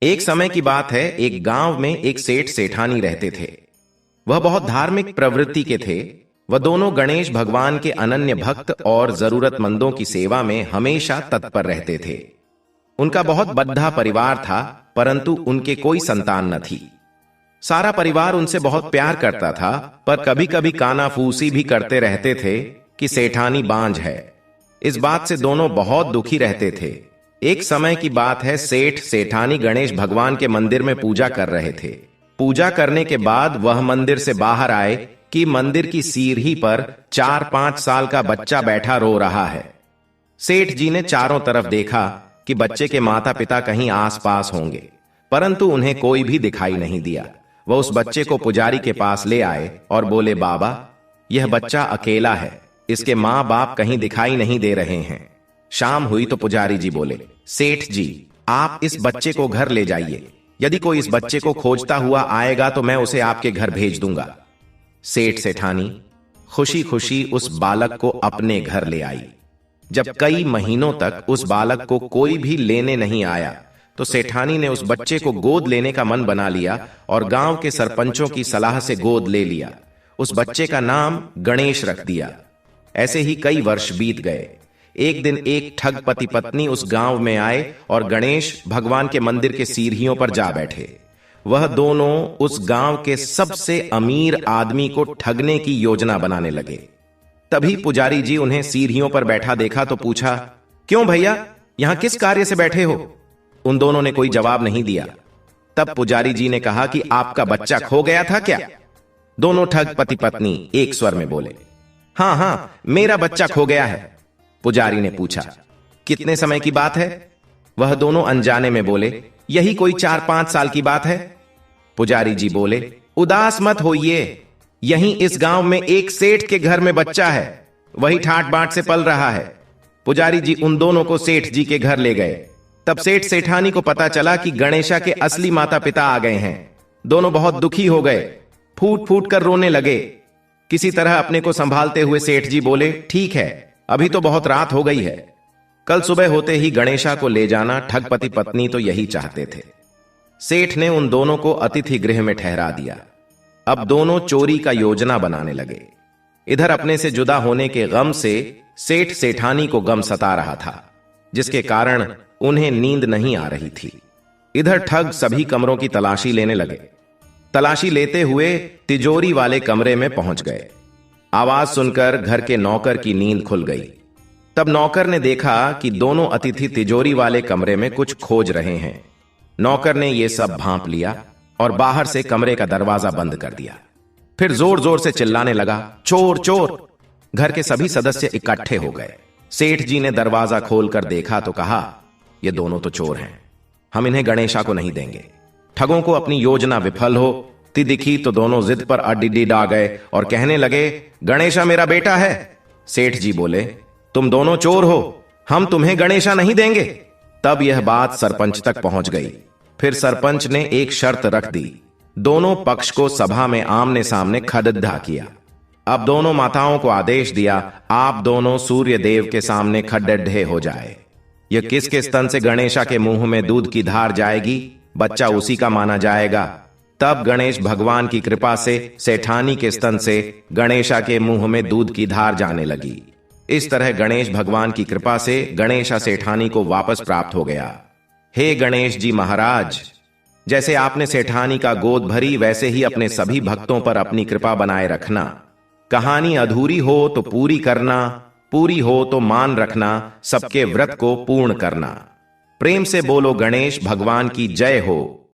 एक समय की बात है, एक गांव में एक सेठ सेठानी रहते थे। वह बहुत धार्मिक प्रवृत्ति के थे। वह दोनों गणेश भगवान के अनन्य भक्त और जरूरतमंदों की सेवा में हमेशा तत्पर रहते थे। उनका बहुत बद्धा परिवार था, परंतु उनके कोई संतान न थी। सारा परिवार उनसे बहुत प्यार करता था, पर कभी कभी कानाफूसी भी करते रहते थे कि सेठानी बांझ है। इस बात से दोनों बहुत दुखी रहते थे। एक समय की बात है, सेठ सेठानी गणेश भगवान के मंदिर में पूजा कर रहे थे। पूजा करने के बाद वह मंदिर से बाहर आए कि मंदिर की सीढ़ी पर 4-5 साल का बच्चा बैठा रो रहा है। सेठ जी ने चारों तरफ देखा कि बच्चे के माता पिता कहीं आसपास होंगे, परंतु उन्हें कोई भी दिखाई नहीं दिया। वह उस बच्चे को पुजारी के पास ले आए और बोले, बाबा, यह बच्चा अकेला है, इसके माँ बाप कहीं दिखाई नहीं दे रहे हैं। शाम हुई तो पुजारी जी बोले, सेठ जी, आप इस बच्चे को घर ले जाइए। यदि कोई इस बच्चे को खोजता हुआ आएगा तो मैं उसे आपके घर भेज दूंगा। सेठ सेठानी खुशी खुशी उस बालक को अपने घर ले आई। जब कई महीनों तक उस बालक को कोई भी लेने नहीं आया, तो सेठानी ने उस बच्चे को गोद लेने का मन बना लिया और गांव के सरपंचों की सलाह से गोद ले लिया। उस बच्चे का नाम गणेश रख दिया। ऐसे ही कई वर्ष बीत गए। एक दिन एक ठग पति पत्नी उस गांव में आए और गणेश भगवान के मंदिर के सीढ़ियों पर जा बैठे। वह दोनों उस गांव के सबसे अमीर आदमी को ठगने की योजना बनाने लगे। तभी पुजारी जी उन्हें सीढ़ियों पर बैठा देखा तो पूछा, क्यों भैया, यहां किस कार्य से बैठे हो? उन दोनों ने कोई जवाब नहीं दिया। तब पुजारी जी ने कहा कि आपका बच्चा खो गया था क्या? दोनों ठग पति पत्नी एक स्वर में बोले, हां हां, मेरा बच्चा खो गया है। पुजारी ने पूछा, कितने समय की बात है? वह दोनों अनजाने में बोले, यही कोई 4-5 साल की बात है। पुजारी जी बोले, उदास मत होइए, यहीं इस गांव में एक सेठ के घर में बच्चा है, वही ठाट बाट से पल रहा है। पुजारी जी उन दोनों को सेठ जी के घर ले गए। तब सेठ सेठानी को पता चला कि गणेशा के असली माता पिता आ गए हैं। दोनों बहुत दुखी हो गए, फूट फूट कर रोने लगे। किसी तरह अपने को संभालते हुए सेठ जी बोले, ठीक है, अभी तो बहुत रात हो गई है, कल सुबह होते ही गणेशा को ले जाना। ठगपति पत्नी तो यही चाहते थे। सेठ ने उन दोनों को अतिथि गृह में ठहरा दिया। अब दोनों चोरी का योजना बनाने लगे। इधर अपने से जुदा होने के गम से सेठ सेठानी को गम सता रहा था, जिसके कारण उन्हें नींद नहीं आ रही थी। इधर ठग सभी कमरों की तलाशी लेने लगे। तलाशी लेते हुए तिजोरी वाले कमरे में पहुंच गए। आवाज सुनकर घर के नौकर की नींद खुल गई। तब नौकर ने देखा कि दोनों अतिथि तिजोरी वाले कमरे में कुछ खोज रहे हैं। नौकर ने यह सब भांप लिया और बाहर से कमरे का दरवाजा बंद कर दिया। फिर जोर जोर से चिल्लाने लगा, चोर चोर। घर के सभी सदस्य इकट्ठे हो गए। सेठ जी ने दरवाजा खोलकर देखा तो कहा, ये दोनों तो चोर हैं, हम इन्हें गणेशा को नहीं देंगे। ठगों को अपनी योजना विफल हो दिखी तो दोनों जिद पर अडिडिड आ गए और कहने लगे, गणेशा मेरा बेटा है। सेठ जी बोले, तुम दोनों चोर हो, हम तुम्हें गणेशा नहीं देंगे। तब यह बात सरपंच तक पहुंच गई। फिर सरपंच ने एक शर्त रख दी। दोनों पक्ष को सभा में आमने सामने खड़िड्ढा किया। अब दोनों माताओं को आदेश दिया, आप दोनों सूर्य देव के सामने खड़िड्ढे हो जाए। यह किसके स्तन से गणेशा के मुंह में दूध की धार जाएगी, बच्चा उसी का माना जाएगा। तब गणेश भगवान की कृपा से सेठानी के स्तन से गणेशा के मुंह में दूध की धार जाने लगी। इस तरह गणेश भगवान की कृपा से गणेशा सेठानी को वापस प्राप्त हो गया। हे गणेश जी महाराज, जैसे आपने सेठानी का गोद भरी, वैसे ही अपने सभी भक्तों पर अपनी कृपा बनाए रखना। कहानी अधूरी हो तो पूरी करना, पूरी हो तो मान रखना, सबके व्रत को पूर्ण करना। प्रेम से बोलो गणेश भगवान की जय हो।